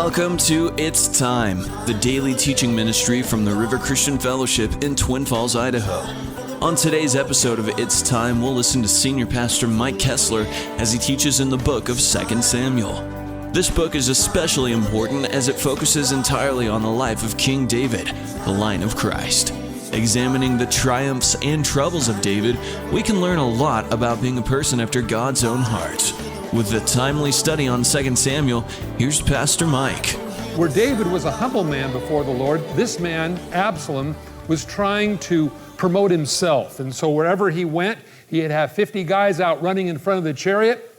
Welcome to It's Time, the daily teaching ministry from the River Christian Fellowship in Twin Falls, Idaho. On today's episode of It's Time, we'll listen to Senior Pastor Mike Kestler as he teaches in the book of 2 Samuel. This book is especially important as it focuses entirely on the life of King David, the line of Christ. Examining the triumphs and troubles of David, we can learn a lot about being a person after God's own heart. With the timely study on 2 Samuel, here's Pastor Mike. Where David was a humble man before the Lord, this man, Absalom, was trying to promote himself. And so wherever he went, he'd have 50 guys out running in front of the chariot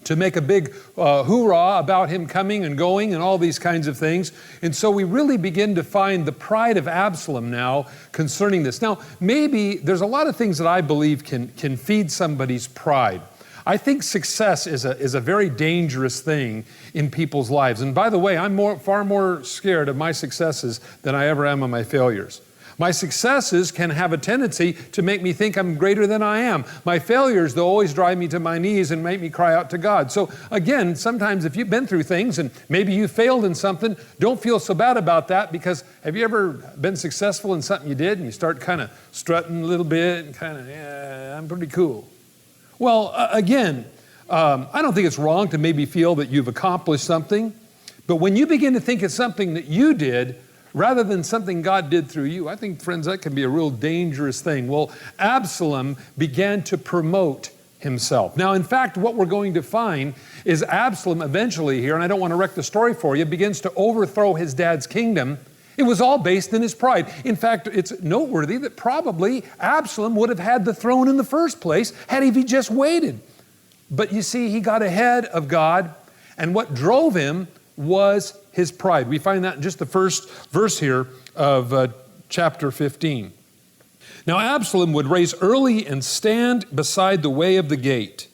to make a big hoorah about him coming and going and all these kinds of things. And so we really begin to find the pride of Absalom now concerning this. Now, maybe there's a lot of things that I believe can feed somebody's pride. I think success is a very dangerous thing in people's lives. And by the way, I'm far more scared of my successes than I ever am of my failures. My successes can have a tendency to make me think I'm greater than I am. My failures, though, always drive me to my knees and make me cry out to God. So again, sometimes if you've been through things and maybe you failed in something, don't feel so bad about that, because have you ever been successful in something you did and you start kind of strutting a little bit and kind of, yeah, I'm pretty cool. Well, again, I don't think it's wrong to maybe feel that you've accomplished something, but when you begin to think it's something that you did rather than something God did through you, I think, friends, that can be a real dangerous thing. Well, Absalom began to promote himself. Now, in fact, what we're going to find is Absalom eventually here, and I don't want to wreck the story for you, begins to overthrow his dad's kingdom. It was all based in his pride. In fact, it's noteworthy that probably Absalom would have had the throne in the first place had he just waited. But you see, he got ahead of God, and what drove him was his pride. We find that in just the first verse here of chapter 15. Now Absalom would rise early and stand beside the way of the gate.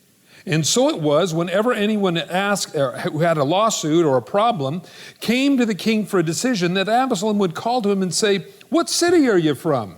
And so it was, whenever anyone asked, who had a lawsuit or a problem, came to the king for a decision, that Absalom would call to him and say, "What city are you from?"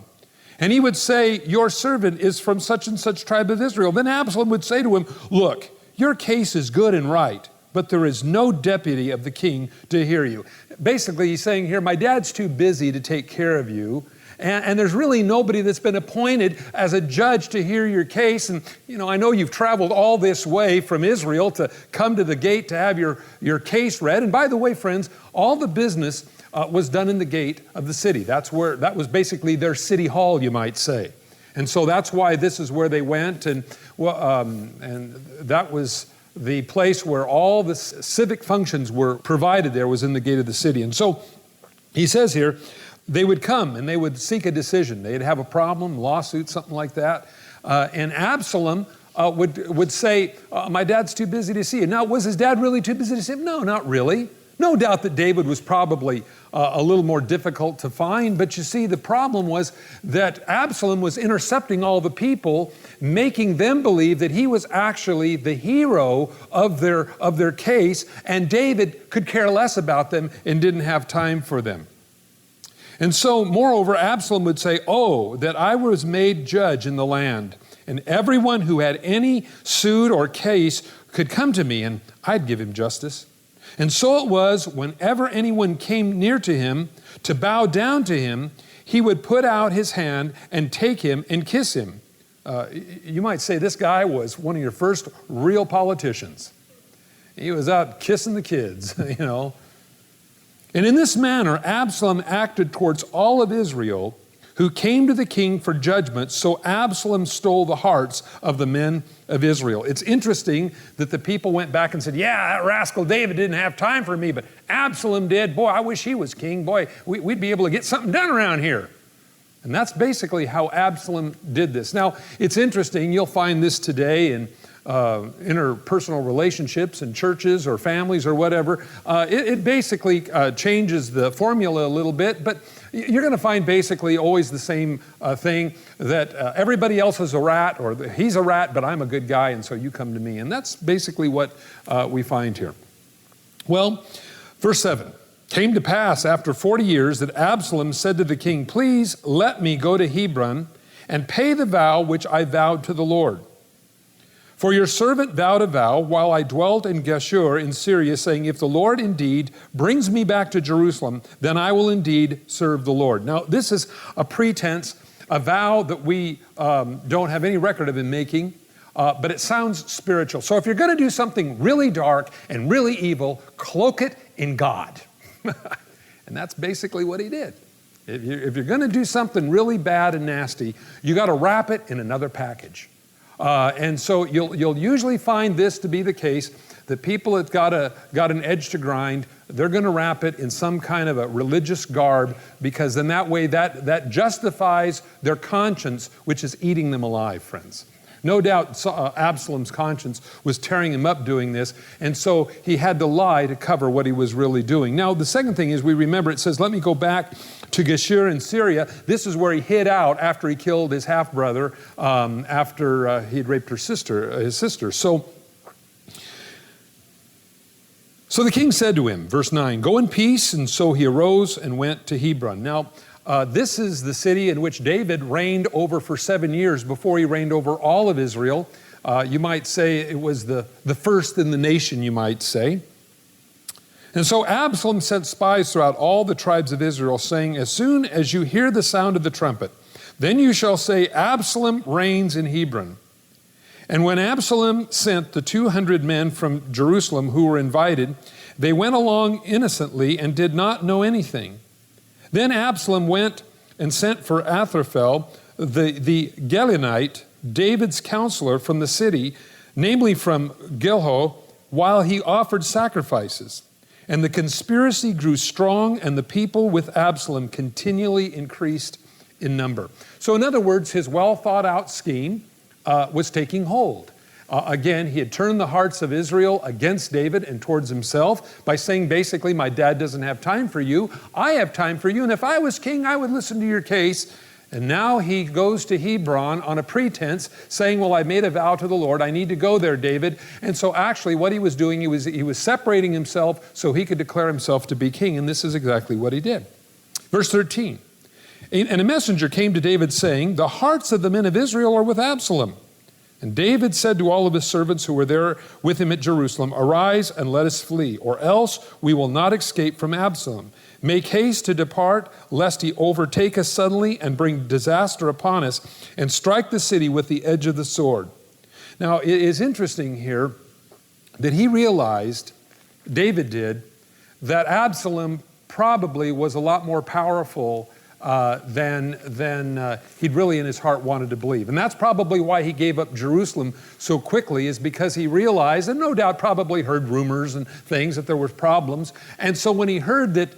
And he would say, "Your servant is from such and such tribe of Israel." Then Absalom would say to him, "Look, your case is good and right, but there is no deputy of the king to hear you." Basically, he's saying here, my dad's too busy to take care of you. And there's really nobody that's been appointed as a judge to hear your case. And, I know you've traveled all this way from Israel to come to the gate to have your case read. And by the way, friends, all the business was done in the gate of the city. That was basically their city hall, you might say. And so that's why this is where they went. And that was the place where all the civic functions were provided. There was in the gate of the city. And so he says here, they would come and they would seek a decision. They'd have a problem, lawsuit, something like that. And Absalom would say, my dad's too busy to see you. Now, was his dad really too busy to see him? No, not really. No doubt that David was probably a little more difficult to find. But you see, the problem was that Absalom was intercepting all the people, making them believe that he was actually the hero of their case, and David could care less about them and didn't have time for them. And so, moreover, Absalom would say, "Oh, that I was made judge in the land, and everyone who had any suit or case could come to me, and I'd give him justice." And so it was, whenever anyone came near to him to bow down to him, he would put out his hand and take him and kiss him. You might say this guy was one of your first real politicians. He was out kissing the kids, And in this manner, Absalom acted towards all of Israel who came to the king for judgment. So Absalom stole the hearts of the men of Israel. It's interesting that the people went back and said, "Yeah, that rascal David didn't have time for me, but Absalom did. Boy, I wish he was king. Boy, we'd be able to get something done around here." And that's basically how Absalom did this. Now, it's interesting. You'll find this today in interpersonal relationships in churches or families or whatever. It basically changes the formula a little bit, but you're going to find basically always the same thing, that everybody else is a rat, or he's a rat, but I'm a good guy, and so you come to me. And that's basically what we find here. Well, verse 7. Came to pass after 40 years that Absalom said to the king, "Please let me go to Hebron and pay the vow which I vowed to the Lord." For your servant vowed a vow while I dwelt in Geshur in Syria, saying, if the Lord indeed brings me back to Jerusalem, then I will indeed serve the Lord. Now, this is a pretense, a vow that we don't have any record of him making, but it sounds spiritual. So if you're going to do something really dark and really evil, cloak it in God. And that's basically what he did. If you're going to do something really bad and nasty, you got to wrap it in another package. And so you'll usually find this to be the case, that people that got an edge to grind, they're going to wrap it in some kind of a religious garb, because then that way that justifies their conscience, which is eating them alive, friends. No doubt Absalom's conscience was tearing him up doing this, and so he had to lie to cover what he was really doing. Now, the second thing is, we remember it says, let me go back to Geshur in Syria. This is where he hid out after he killed his half-brother, after he had raped his sister. So the king said to him, verse 9, go in peace, and so he arose and went to Hebron. Now, this is the city in which David reigned over for 7 years before he reigned over all of Israel. You might say it was the first in the nation, you might say. And so Absalom sent spies throughout all the tribes of Israel, saying, as soon as you hear the sound of the trumpet, then you shall say, Absalom reigns in Hebron. And when Absalom sent the 200 men from Jerusalem who were invited, they went along innocently and did not know anything. Then Absalom went and sent for Ahithophel, the Gilonite, David's counselor from the city, namely from Gilho, while he offered sacrifices. And the conspiracy grew strong, and the people with Absalom continually increased in number. So in other words, his well-thought-out scheme was taking hold. Again, he had turned the hearts of Israel against David and towards himself by saying, basically, my dad doesn't have time for you. I have time for you. And if I was king, I would listen to your case. And now he goes to Hebron on a pretense, saying, well, I made a vow to the Lord. I need to go there, David. And so actually what he was doing, he was separating himself so he could declare himself to be king. And this is exactly what he did. Verse 13, and a messenger came to David saying, the hearts of the men of Israel are with Absalom. And David said to all of his servants who were there with him at Jerusalem, arise and let us flee, or else we will not escape from Absalom. Make haste to depart, lest he overtake us suddenly and bring disaster upon us, and strike the city with the edge of the sword. Now, it is interesting here that he realized, David did, that Absalom probably was a lot more powerful than he'd really in his heart wanted to believe. And that's probably why he gave up Jerusalem so quickly, is because he realized, and no doubt probably heard rumors and things, that there were problems. And so when he heard that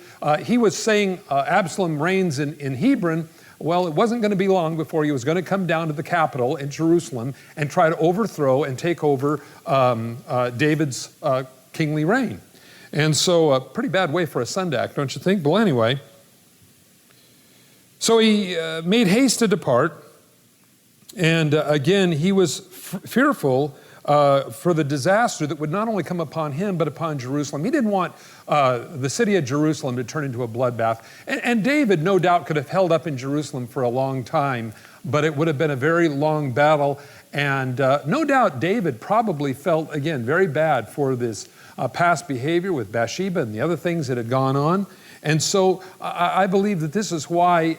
he was saying Absalom reigns in Hebron, well, it wasn't going to be long before he was going to come down to the capital in Jerusalem and try to overthrow and take over David's kingly reign. And so a pretty bad way for a son to act, don't you think? But anyway, so he made haste to depart, and again, he was fearful for the disaster that would not only come upon him, but upon Jerusalem. He didn't want the city of Jerusalem to turn into a bloodbath. And David, no doubt, could have held up in Jerusalem for a long time, but it would have been a very long battle. And no doubt David probably felt, again, very bad for this past behavior with Bathsheba and the other things that had gone on. And so I believe that this is why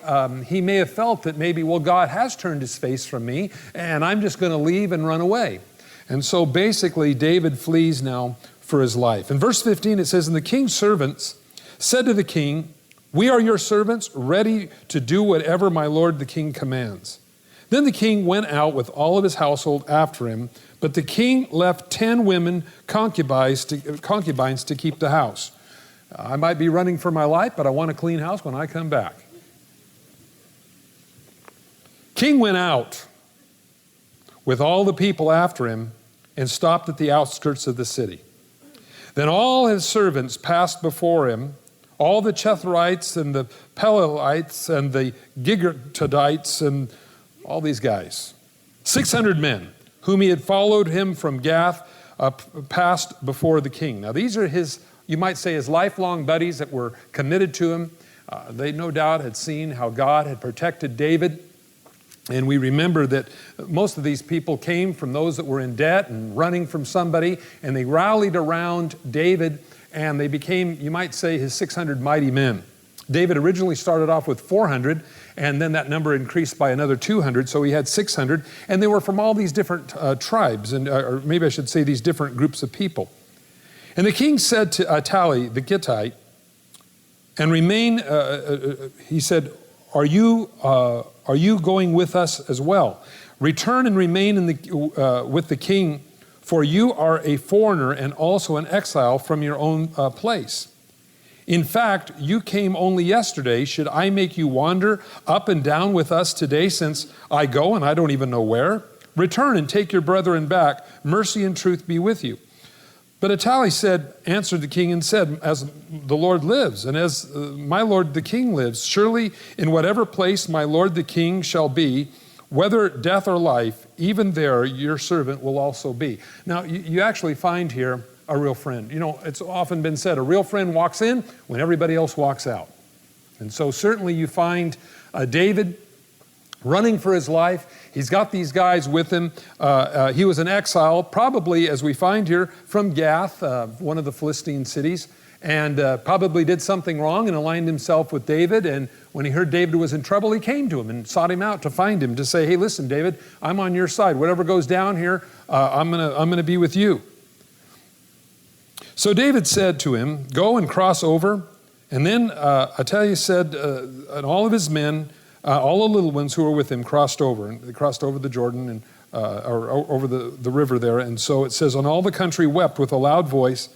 he may have felt that maybe, well, God has turned his face from me, and I'm just going to leave and run away. And so basically, David flees now for his life. In verse 15, it says, and the king's servants said to the king, we are your servants, ready to do whatever my lord the king commands. Then the king went out with all of his household after him, but the king left 10 women concubines to keep the house. I might be running for my life, but I want a clean house when I come back. King went out with all the people after him and stopped at the outskirts of the city. Then all his servants passed before him, all the Chetherites and the Pelelites and the Gigatadites and all these guys. 600 men whom he had followed him from Gath passed before the king. Now these are his, you might say, his lifelong buddies that were committed to him. They no doubt had seen how God had protected David And we remember that most of these people came from those that were in debt and running from somebody, and they rallied around David, and they became, you might say, his 600 mighty men. David originally started off with 400, and then that number increased by another 200, so he had 600, and they were from all these different tribes, or maybe I should say these different groups of people. And the king said to Atali, the Gittite, and remain, he said, Are you going with us as well? Return and remain with the king, for you are a foreigner and also an exile from your own place. In fact, you came only yesterday. Should I make you wander up and down with us today, since I go and I don't even know where? Return and take your brethren back. Mercy and truth be with you. But Atali answered the king and said, As the Lord lives, and as my lord the king lives, surely in whatever place my lord the king shall be, whether death or life, even there your servant will also be. Now, you actually find here a real friend. You know, it's often been said, a real friend walks in when everybody else walks out. And so certainly you find David running for his life. He's got these guys with him. He was an exile, probably, as we find here, from Gath, one of the Philistine cities, and probably did something wrong and aligned himself with David. And when he heard David was in trouble, he came to him and sought him out to find him, to say, hey, listen, David, I'm on your side. Whatever goes down here, I'm gonna be with you. So David said to him, go and cross over. And then Ataliah said, and all of his men, all the little ones who were with him crossed over. And they crossed over the Jordan and or over the river there. And so it says, and all the country wept with a loud voice,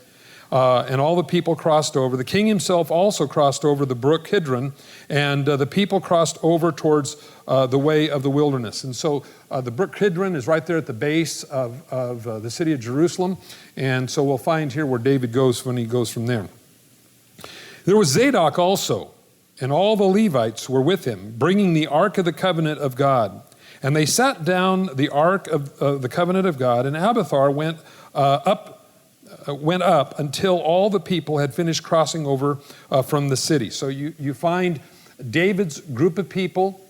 and all the people crossed over. The king himself also crossed over the brook Kidron, and the people crossed over towards the way of the wilderness. And so the brook Kidron is right there at the base of the city of Jerusalem. And so we'll find here where David goes when he goes from there. There was Zadok also, and all the Levites were with him, bringing the ark of the covenant of God. And they sat down the ark of the covenant of God, and Abiathar went up until all the people had finished crossing over from the city. So you find David's group of people,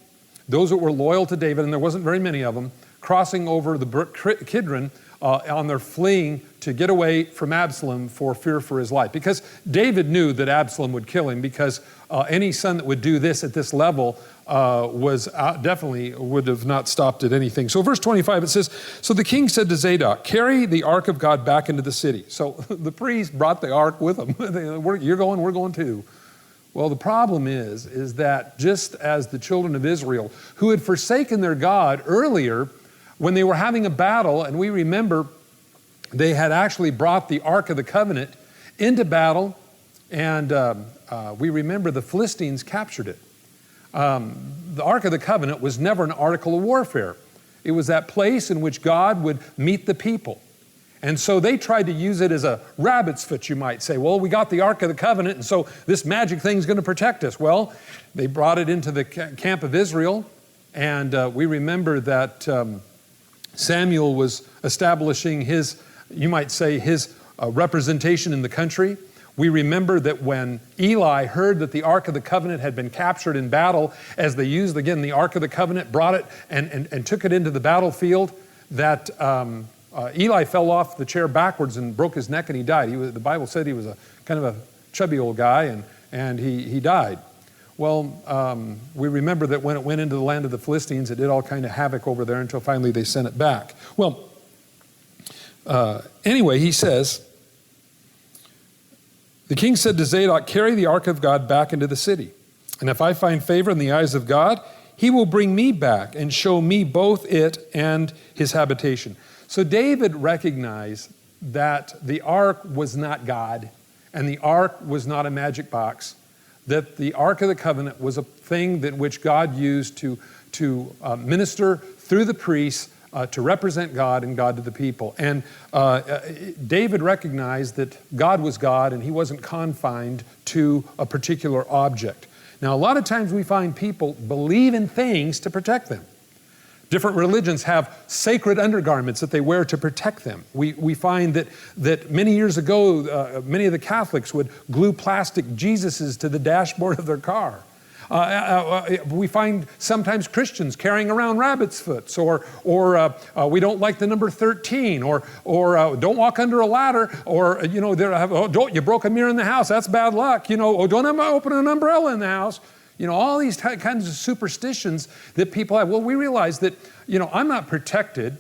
those that were loyal to David, and there wasn't very many of them, crossing over the brook Kidron on their fleeing to get away from Absalom for fear for his life. Because David knew that Absalom would kill him, because any son that would do this at this level was definitely would have not stopped at anything. So verse 25, it says, so the king said to Zadok, carry the ark of God back into the city. So the priest brought the ark with him. You're going, we're going too. Well, the problem is that just as the children of Israel, who had forsaken their God earlier, when they were having a battle, and we remember they had actually brought the Ark of the Covenant into battle, and we remember the Philistines captured it. The Ark of the Covenant was never an article of warfare. It was that place in which God would meet the people. And so they tried to use it as a rabbit's foot, you might say. Well, we got the Ark of the Covenant, and so this magic thing's going to protect us. Well, they brought it into the camp of Israel, and we remember that Samuel was establishing his, you might say, his representation in the country. We remember that when Eli heard that the Ark of the Covenant had been captured in battle, as they used, again, the Ark of the Covenant, brought it and took it into the battlefield, that Eli fell off the chair backwards and broke his neck and he died. The Bible said he was a kind of a chubby old guy, and he died. Well, we remember that when it went into the land of the Philistines, it did all kind of havoc over there until finally they sent it back. Well, anyway, he says, the king said to Zadok, carry the ark of God back into the city. And if I find favor in the eyes of God, he will bring me back and show me both it and his habitation. So David recognized that the ark was not God, and the ark was not a magic box, that the Ark of the Covenant was a thing that which God used to minister through the priests to represent God and God to the people. And David recognized that God was God and he wasn't confined to a particular object. Now, a lot of times we find people believe in things to protect them. Different religions have sacred undergarments that they wear to protect them. We find that many years ago, many of the Catholics would glue plastic Jesuses to the dashboard of their car. We find sometimes Christians carrying around rabbit's foots, or we don't like the number 13, or don't walk under a ladder, or don't you broke a mirror in the house, that's bad luck. Don't ever open an umbrella in the house. All these kinds of superstitions that people have. Well, we realize that I'm not protected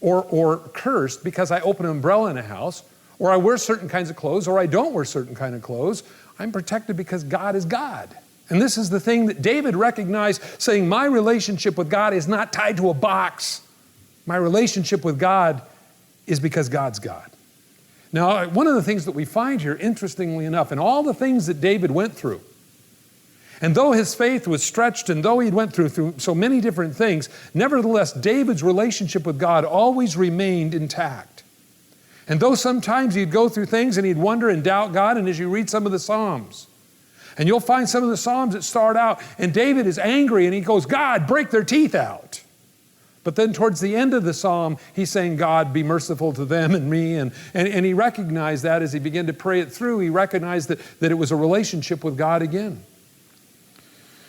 or cursed because I open an umbrella in a house, or I wear certain kinds of clothes, or I don't wear certain kind of clothes. I'm protected because God is God. And this is the thing that David recognized, saying, my relationship with God is not tied to a box. My relationship with God is because God's God. Now, one of the things that we find here, interestingly enough, in all the things that David went through, and though his faith was stretched, and though he went through so many different things, nevertheless, David's relationship with God always remained intact. And though sometimes he'd go through things and he'd wonder and doubt God, and as you read some of the Psalms, and you'll find some of the Psalms that start out, and David is angry, and he goes, God, break their teeth out. But then towards the end of the Psalm, he's saying, God, be merciful to them and me. And he recognized that as he began to pray it through. He recognized that it was a relationship with God again.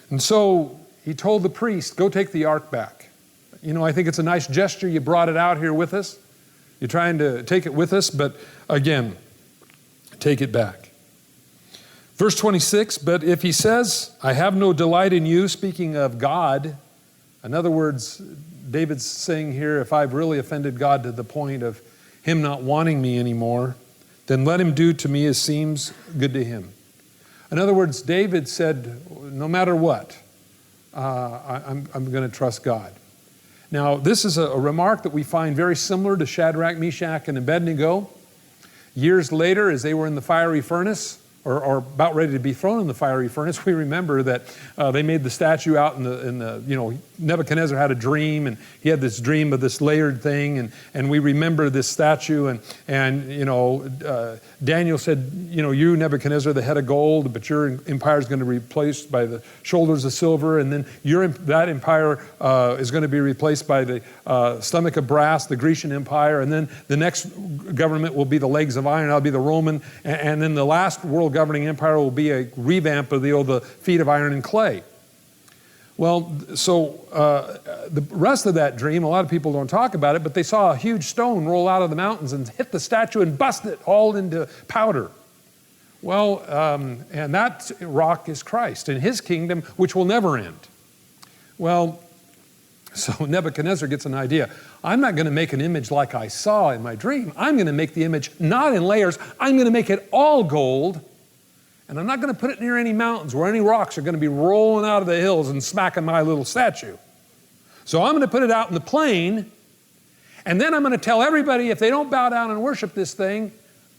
And so he told the priest, go take the ark back. I think it's a nice gesture. You brought it out here with us. You're trying to take it with us, but again, take it back. Verse 26, but if he says, I have no delight in you, speaking of God, in other words, David's saying here, if I've really offended God to the point of him not wanting me anymore, then let him do to me as seems good to him. In other words, David said, no matter what, I'm going to trust God. Now, this is a remark that we find very similar to Shadrach, Meshach, and Abednego. Years later, as they were in the fiery furnace, or about ready to be thrown in the fiery furnace, we remember that they made the statue out in the Nebuchadnezzar had a dream, and he had this dream of this layered thing, and we remember this statue, and Daniel said, you, Nebuchadnezzar, the head of gold, but your empire is going to be replaced by the shoulders of silver, and then that empire is going to be replaced by the stomach of brass, the Grecian empire, and then the next government will be the legs of iron, that'll be the Roman, and then the last world governing empire will be a revamp of the feet of iron and clay. Well, so the rest of that dream, a lot of people don't talk about it, but they saw a huge stone roll out of the mountains and hit the statue and bust it all into powder. Well, and that rock is Christ and his kingdom, which will never end. Well, so Nebuchadnezzar gets an idea. I'm not going to make an image like I saw in my dream. I'm going to make the image not in layers. I'm going to make it all gold. And I'm not going to put it near any mountains where any rocks are going to be rolling out of the hills and smacking my little statue. So I'm going to put it out in the plain, and then I'm going to tell everybody if they don't bow down and worship this thing,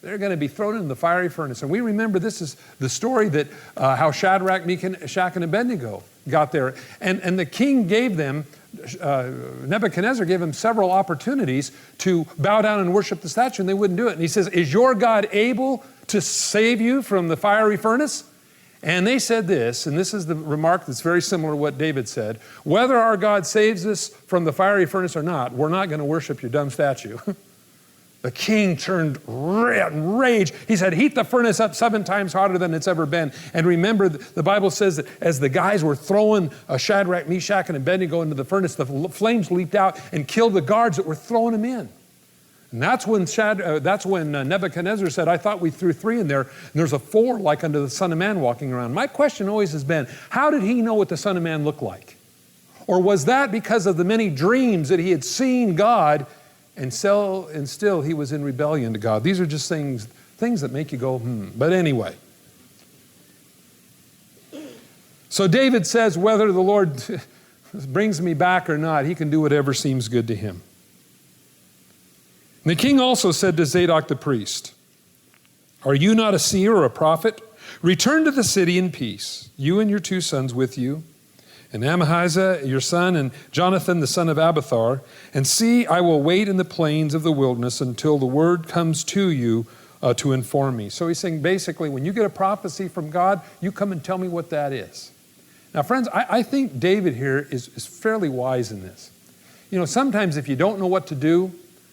they're going to be thrown into the fiery furnace. And we remember this is the story that how Shadrach, Meshach, and Abednego got there. And the king gave them, Nebuchadnezzar gave them several opportunities to bow down and worship the statue, and they wouldn't do it. And he says, is your God able to save you from the fiery furnace? And they said this, and this is the remark that's very similar to what David said, whether our God saves us from the fiery furnace or not, we're not going to worship your dumb statue. The king turned red in rage. He said, heat the furnace up 7 times hotter than it's ever been. And remember, the Bible says that as the guys were throwing Shadrach, Meshach, and Abednego into the furnace, the flames leaped out and killed the guards that were throwing them in. And that's when Nebuchadnezzar said, I thought we threw 3 in there, and there's a 4 like unto the Son of Man walking around. My question always has been, how did he know what the Son of Man looked like? Or was that because of the many dreams that he had seen God, and still he was in rebellion to God? These are just things that make you go, But anyway. So David says, whether the Lord brings me back or not, he can do whatever seems good to him. And the king also said to Zadok the priest, are you not a seer or a prophet? Return to the city in peace, you and your 2 sons with you, and Amaziah your son, and Jonathan the son of Abiathar, and see, I will wait in the plains of the wilderness until the word comes to you to inform me. So he's saying basically, when you get a prophecy from God, you come and tell me what that is. Now friends, I think David here is fairly wise in this. Sometimes if you don't know what to do,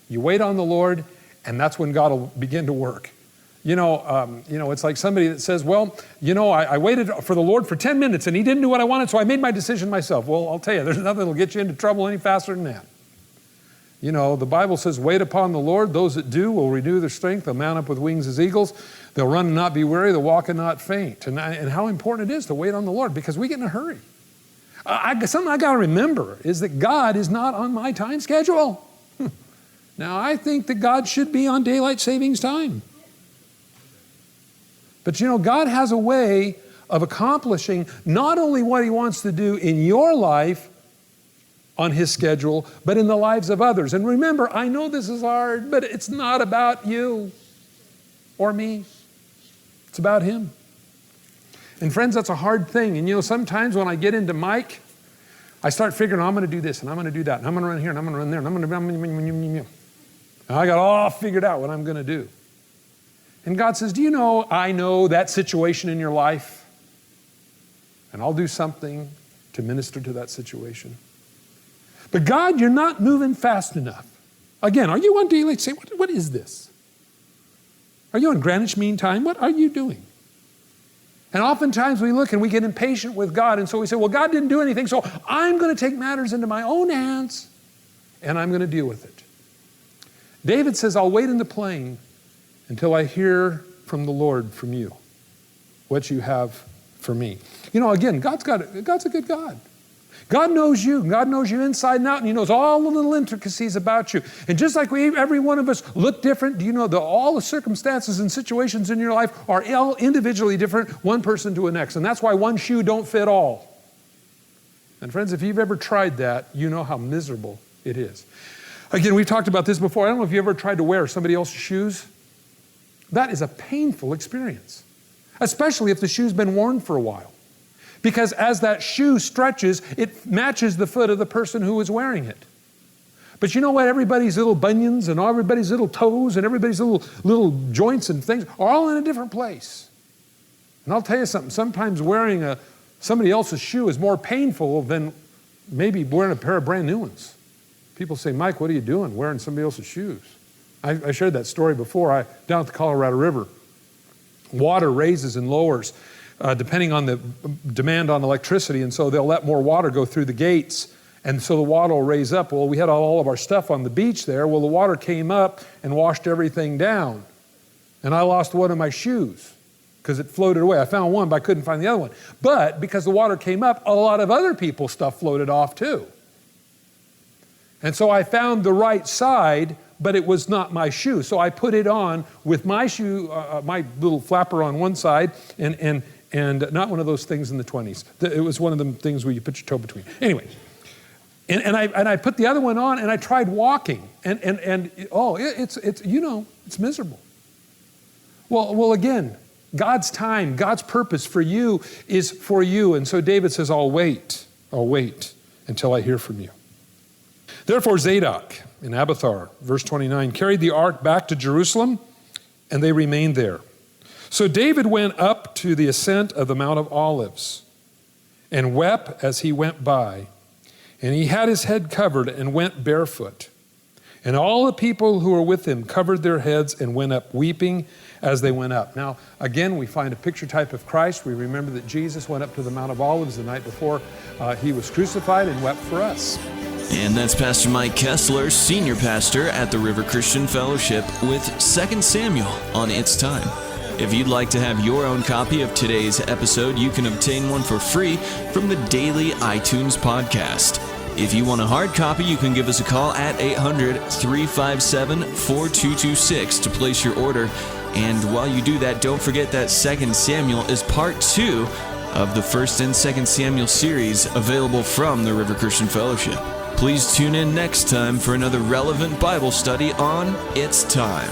you wait on the Lord, and that's when God will begin to work. It's like somebody that says, well, I waited for the Lord for 10 minutes and he didn't do what I wanted, so I made my decision myself. Well, I'll tell you, there's nothing that'll get you into trouble any faster than that. The Bible says, wait upon the Lord. Those that do will renew their strength. They'll mount up with wings as eagles. They'll run and not be weary. They'll walk and not faint. And how important it is to wait on the Lord, because we get in a hurry. Something I got to remember is that God is not on my time schedule. Now, I think that God should be on daylight savings time. But God has a way of accomplishing not only what he wants to do in your life on his schedule, but in the lives of others. And remember, I know this is hard, but it's not about you or me. It's about him. And friends, that's a hard thing. And sometimes when I get into Mike, I start figuring, I'm going to do this, and I'm going to do that, and I'm going to run here, and I'm going to run there, and I'm going to... And I got all figured out what I'm going to do. And God says, do you know, I know that situation in your life, and I'll do something to minister to that situation. But God, you're not moving fast enough. Again, are you on daylight saving? What is this? Are you on Greenwich Mean Time? What are you doing? And oftentimes we look and we get impatient with God, and so we say, well, God didn't do anything, so I'm going to take matters into my own hands, and I'm going to deal with it. David says, I'll wait in the plain until I hear from the Lord from you what you have for me. Again, God's a good God. God knows you. God knows you inside and out, and he knows all the little intricacies about you. And just like every one of us look different, do you know that all the circumstances and situations in your life are all individually different, one person to the next. And that's why one shoe don't fit all. And friends, if you've ever tried that, you know how miserable it is. Again, we've talked about this before. I don't know if you ever tried to wear somebody else's shoes. That is a painful experience, especially if the shoe's been worn for a while. Because as that shoe stretches, it matches the foot of the person who is wearing it. But you know what? Everybody's little bunions and everybody's little toes and everybody's little joints and things are all in a different place. And I'll tell you something, sometimes wearing somebody else's shoe is more painful than maybe wearing a pair of brand new ones. People say, Mike, what are you doing wearing somebody else's shoes? I shared that story before. Down at the Colorado River, water raises and lowers depending on the demand on electricity, and so they'll let more water go through the gates, and so the water will raise up. Well, we had all of our stuff on the beach there. Well, the water came up and washed everything down, and I lost one of my shoes because it floated away. I found one, but I couldn't find the other one. But because the water came up, a lot of other people's stuff floated off too. And so I found the right side, but it was not my shoe. So I put it on with my shoe, my little flapper on one side, and not one of those things in the 20s. It was one of them things where you put your toe between. Anyway, and I put the other one on, and I tried walking, it's miserable. Well, again, God's time, God's purpose for you is for you, and so David says, I'll wait until I hear from you. Therefore Zadok and Abiathar, verse 29, carried the ark back to Jerusalem, and they remained there. So David went up to the ascent of the Mount of Olives and wept as he went by, and he had his head covered and went barefoot. And all the people who were with him covered their heads and went up weeping as they went up. Now, again, we find a picture type of Christ. We remember that Jesus went up to the Mount of Olives the night before he was crucified and wept for us. And that's Pastor Mike Kestler, Senior Pastor at the River Christian Fellowship, with 2 Samuel on It's Time. If you'd like to have your own copy of today's episode, you can obtain one for free from the Daily iTunes Podcast. If you want a hard copy, you can give us a call at 800-357-4226 to place your order. And while you do that, don't forget that 2 Samuel is part 2 of the 1st and 2nd Samuel series available from the River Christian Fellowship. Please tune in next time for another relevant Bible study on It's Time.